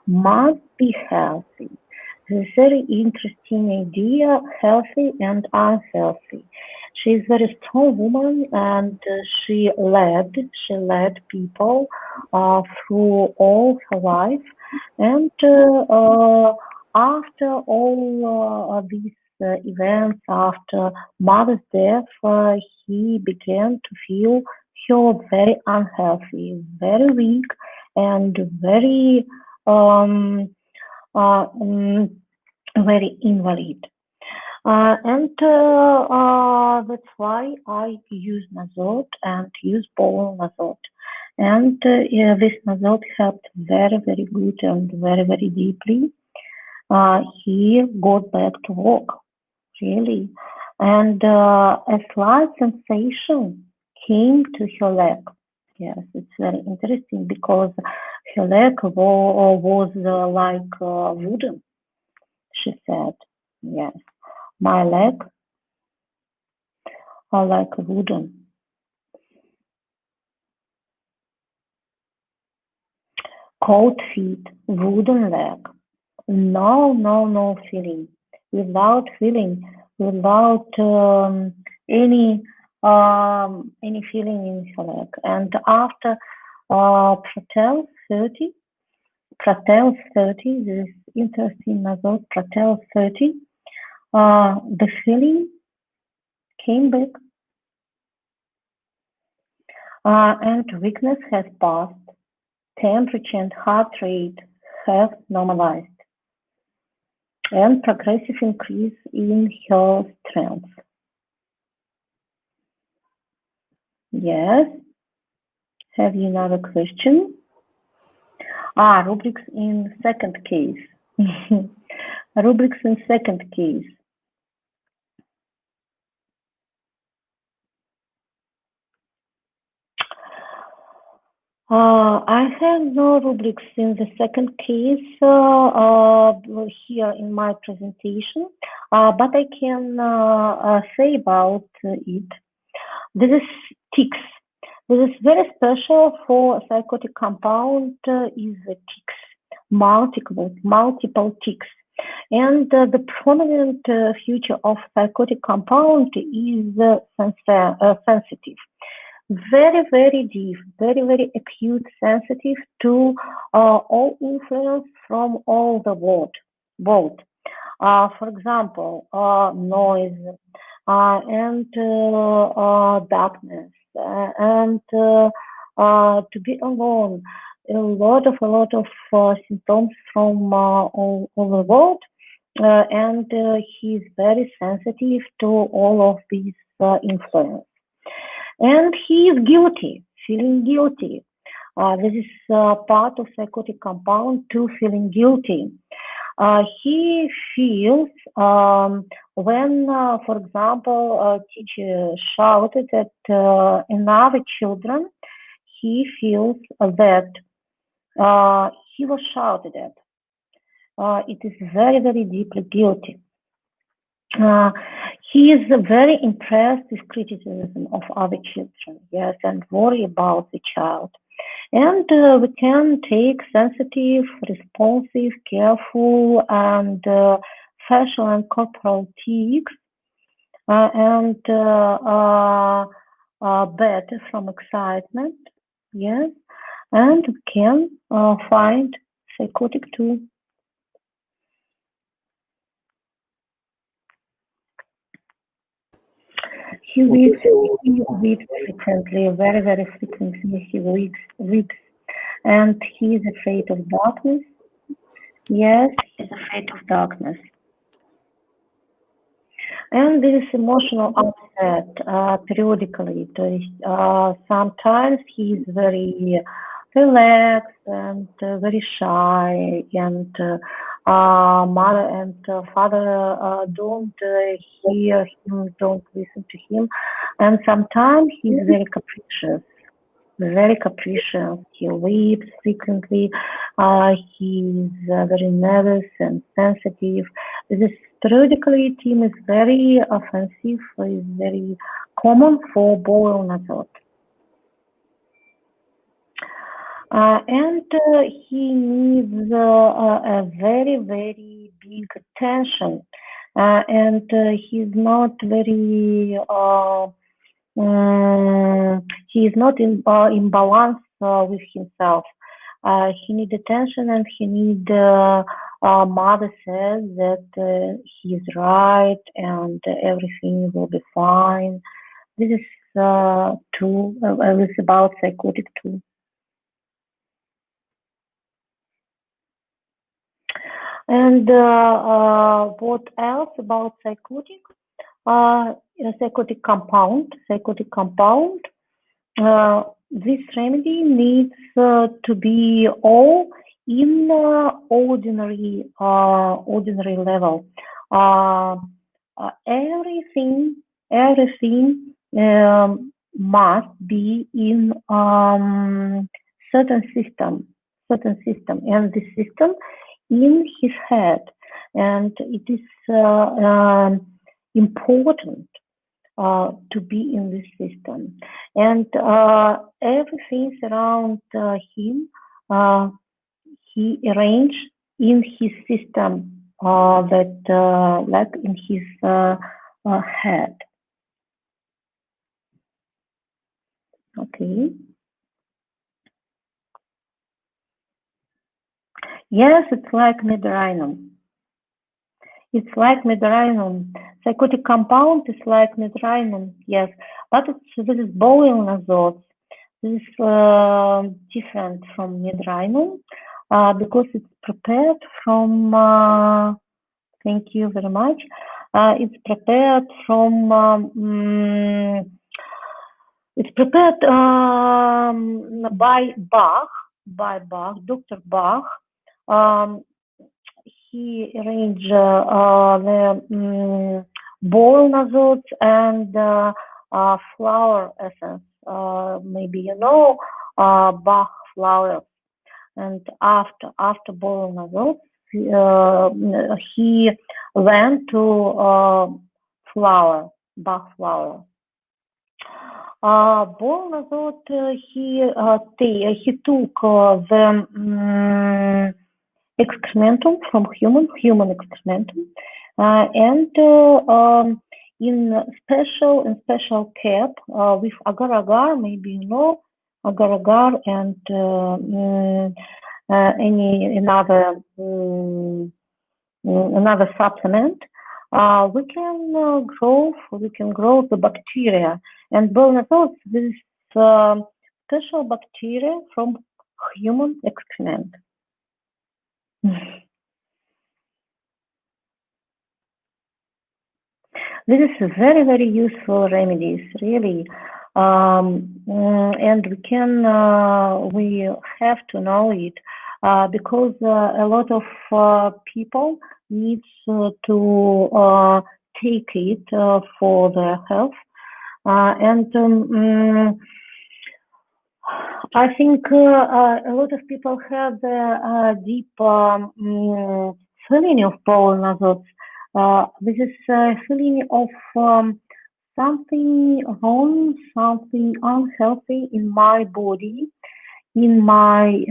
must be healthy. It's a very interesting idea, healthy and unhealthy. She is a very strong woman, and she led people through all her life. And after all these events, after mother's death, he began to feel her very unhealthy, very weak, and very very invalid. And that's why I use Nosode and use bowel Nosode. And this Nosode helped very, very good and very, very deeply. He got back to work, really. And a slight sensation came to her leg. Yes, it's very interesting because her leg was like wooden, she said. Yes, my leg are like wooden. Cold feet, wooden leg. No feeling. Without feeling, without any feeling in her leg. And after Pratel 30, this is interesting about Pratel 30, the feeling came back, and weakness has passed. Temperature and heart rate have normalized, and progressive increase in her strength. Yes. Have you another question? Rubrics in second case. Rubrics in second case. I have no rubrics in the second case here in my presentation, but I can say about it. This is tics. This is very special for psychotic compound is tics, multiple tics. And the prominent feature of psychotic compound is sensitive. Very, very deep, very, very acute, sensitive to all influence from all the world. For example, noise and darkness and to be alone. A lot of symptoms from all over the world, and he's very sensitive to all of these influence. And he is guilty, feeling guilty. This is part of psychotic compound, to feeling guilty. He feels when, for example, a teacher shouted at another children, he feels that he was shouted at. It is very, very deeply guilty. He is very impressed with criticism of other children, yes, and worry about the child. And we can take sensitive, responsive, careful, and facial and corporal tics, and better from excitement, yes, and we can find psychotic too. He weeps frequently, very, very frequently. He weeps, and he is afraid of darkness. Yes, he's afraid of darkness. And this emotional upset periodically. Sometimes he's very relaxed and very shy, and mother and father don't hear him, don't listen to him, and sometimes he's very capricious. Very capricious. He weeps frequently. He's very nervous and sensitive. This periodically theme is very offensive. Is very common for bowel Nosodes. And he needs a very, very big attention. And he's not very, he is not in balance with himself. He needs attention, and he needs, mother says that he's right and everything will be fine. This is too, it's about psychotic too. And what else about psychotic? Psychotic compound. This remedy needs to be all in ordinary level. Everything must be in certain system, and the system in his head, and it is important to be in this system, and everything around him he arranged in his system, that like in his head. Okay. Yes, it's like mederinum. It's like medrhinum. Psychotic compound is like medrhinum, yes, but this is boiling azote. This is different from medrhinum because it's prepared from. Thank you very much. It's prepared from. It's prepared by Bach, Dr. Bach. He arranged the boiled azote and flower essence. Maybe you know Bach flowers. And after boiled azote, he went to Bach flower. Boiled azote, he took the excrementum from human excrementum, and in special cap with agar-agar, maybe you know agar-agar and any another supplement, we can grow the bacteria. And boiled azote, this special bacteria from human excrement. This is very, very useful remedies, really, and we have to know it because a lot of people need to take it for their health, and I think a lot of people have the deep feeling of boiled azote. This is a feeling of something wrong, something unhealthy in my body, in my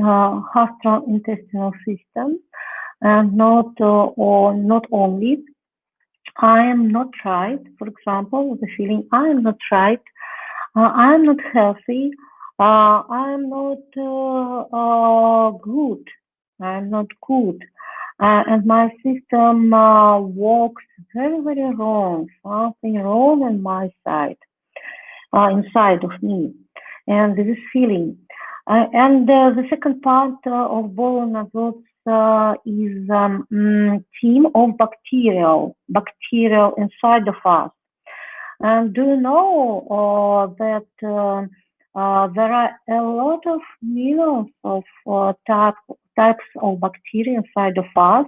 gastrointestinal system, and not only. I am not right. For example, the feeling I am not right. I am not healthy. I am not good. I am not good. And my system works very, very wrong. Something wrong on my side, inside of me. And this is feeling. And the second part of boiled azote is team of bacterial inside of us. And do you know that there are a lot of millions of types of bacteria inside of us,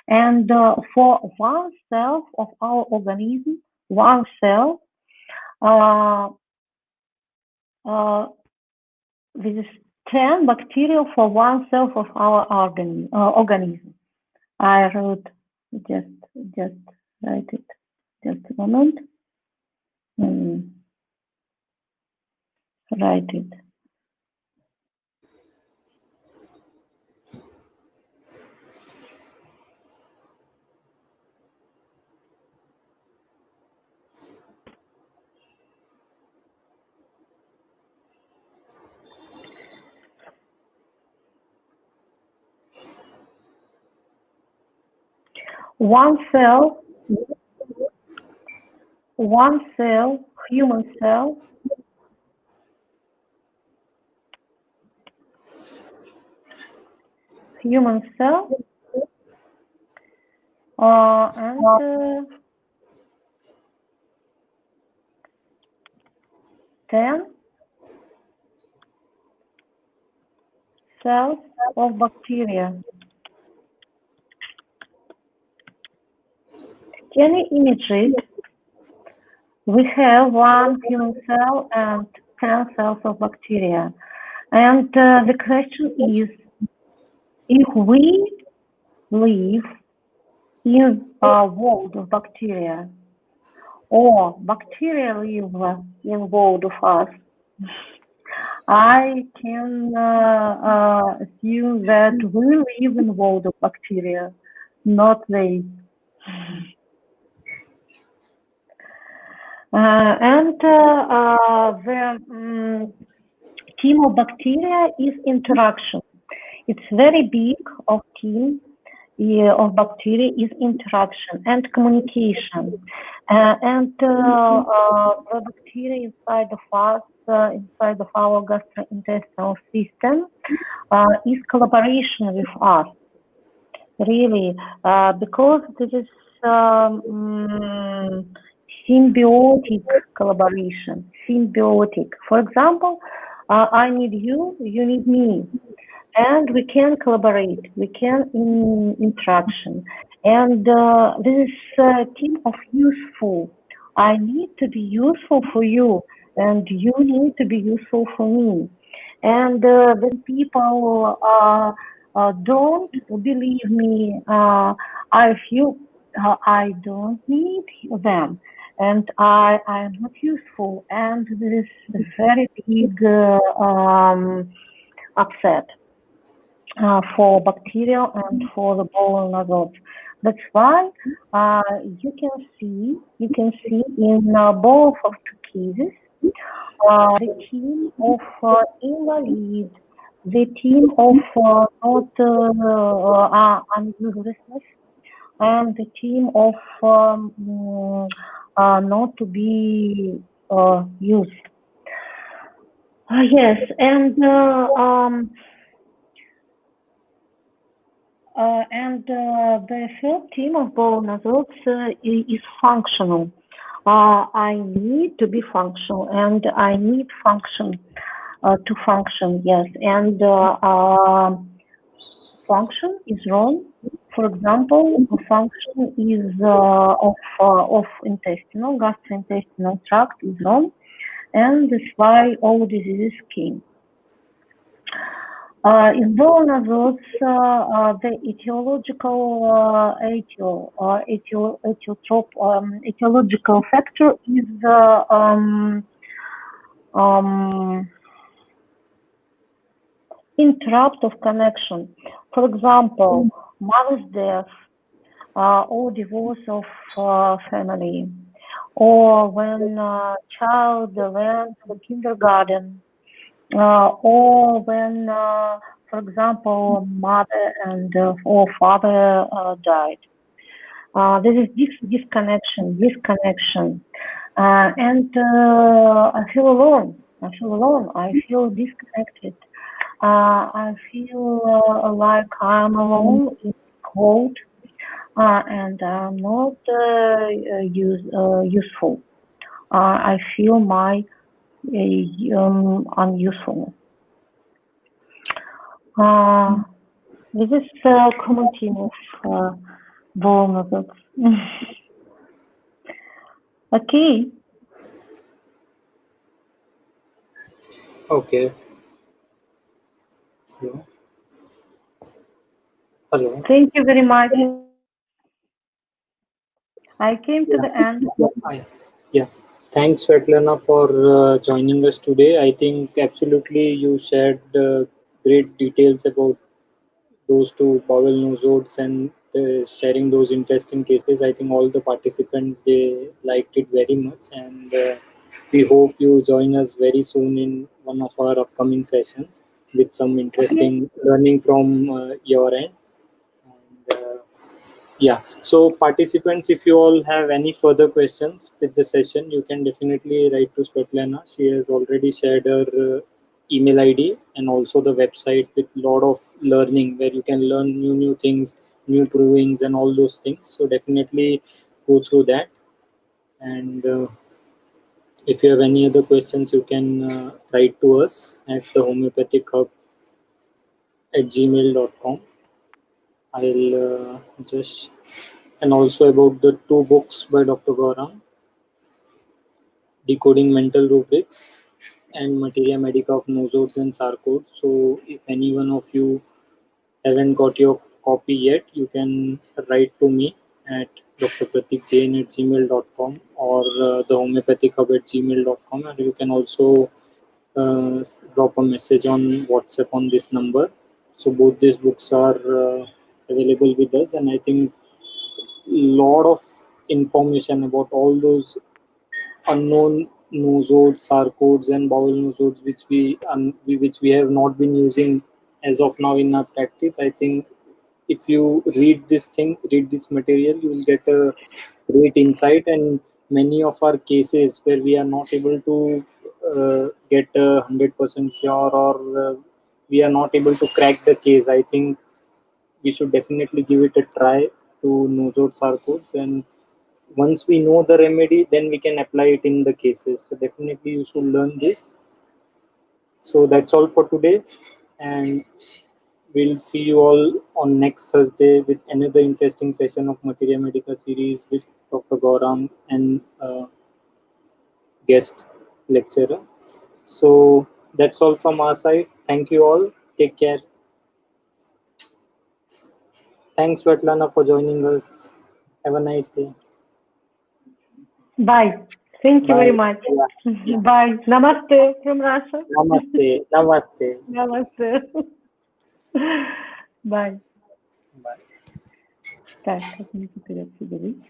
and for one cell of our organism, one cell, this is 10 bacteria for one cell of our organism. I wrote, just write it, just a moment. Write it. One cell, human cell, and 10 cells of bacteria. Can you imagine? We have one human cell and 10 cells of bacteria. And the question is, if we live in a world of bacteria, or bacteria live in a world of us, I can assume that we live in a world of bacteria, not they. And the team of bacteria is interaction. It's very big of team, of bacteria is interaction and communication. The bacteria inside of us, inside of our gastrointestinal system, is collaboration with us, really, because this is symbiotic collaboration, symbiotic. For example, I need you, you need me, and we can collaborate, we can interaction, and this is a team of useful. I need to be useful for you, and you need to be useful for me. And when people don't believe me, I feel I don't need them, and I am not useful, and this is a very big upset for bacteria and for the bowel nosodes. That's why you can see in both of the cases the team of invalid, the team of not unuselessness, and the team of not to be used. Yes, and the third team of bowel nosodes is functional. I need to be functional, and I need function to function. Yes, and function is wrong. For example, a function is of intestinal, gastrointestinal tract is wrong, and that's why all diseases came. In bowel nosodes, the etiological factor is interrupt of connection. For example, mother's death, or divorce of family, or when child went to the kindergarten, or when, for example, mother and or father died. There is disconnection, and I feel alone. I feel disconnected. I feel like I'm alone in cold, and I'm not useful. I feel my unusefulness. This is a common theme of bowel nosodes. Okay. Okay. Hello. Hello. Thank you very much. I came to the end. Yeah. Thanks, Svetlana, for joining us today. I think absolutely you shared great details about those two bowel nosodes and sharing those interesting cases. I think all the participants, they liked it very much, and we hope you join us very soon in one of our upcoming sessions with some interesting learning from your end. And, yeah, so participants, if you all have any further questions with the session, you can definitely write to Svetlana. She has already shared her email ID and also the website with a lot of learning where you can learn new things, new provings, and all those things. So definitely go through that. And if you have any other questions, you can write to us at thehomeopathichub@gmail.com. I'll just, and also about the two books by Dr. Gaurang, Decoding Mental Rubrics and Materia Medica of Nosodes and Sarcodes. So if any one of you haven't got your copy yet, you can write to me at dr.pratikjain@gmail.com or thehomeopathichub@gmail.com, and you can also drop a message on WhatsApp on this number. So both these books are available with us, and I think lot of information about all those unknown nosodes, sarcodes, and bowel nosodes which we have not been using as of now in our practice. I think if you read this material, you will get a great insight. And many of our cases where we are not able to get a 100% cure, or we are not able to crack the case, I think we should definitely give it a try to Nosodes Sarcodes. And once we know the remedy, then we can apply it in the cases. So definitely you should learn this. So that's all for today, and we'll see you all on next Thursday with another interesting session of Materia Medica series with Dr. Gaurang and guest lecturer. So that's all from our side. Thank you all. Take care. Thanks, Svetlana, for joining us. Have a nice day. Bye. Thank you very Bye. much. Yeah. Bye. Namaste from Russia. Namaste. Namaste. Namaste. Bye. Bye. Так, как мне теперь отсюда выйти?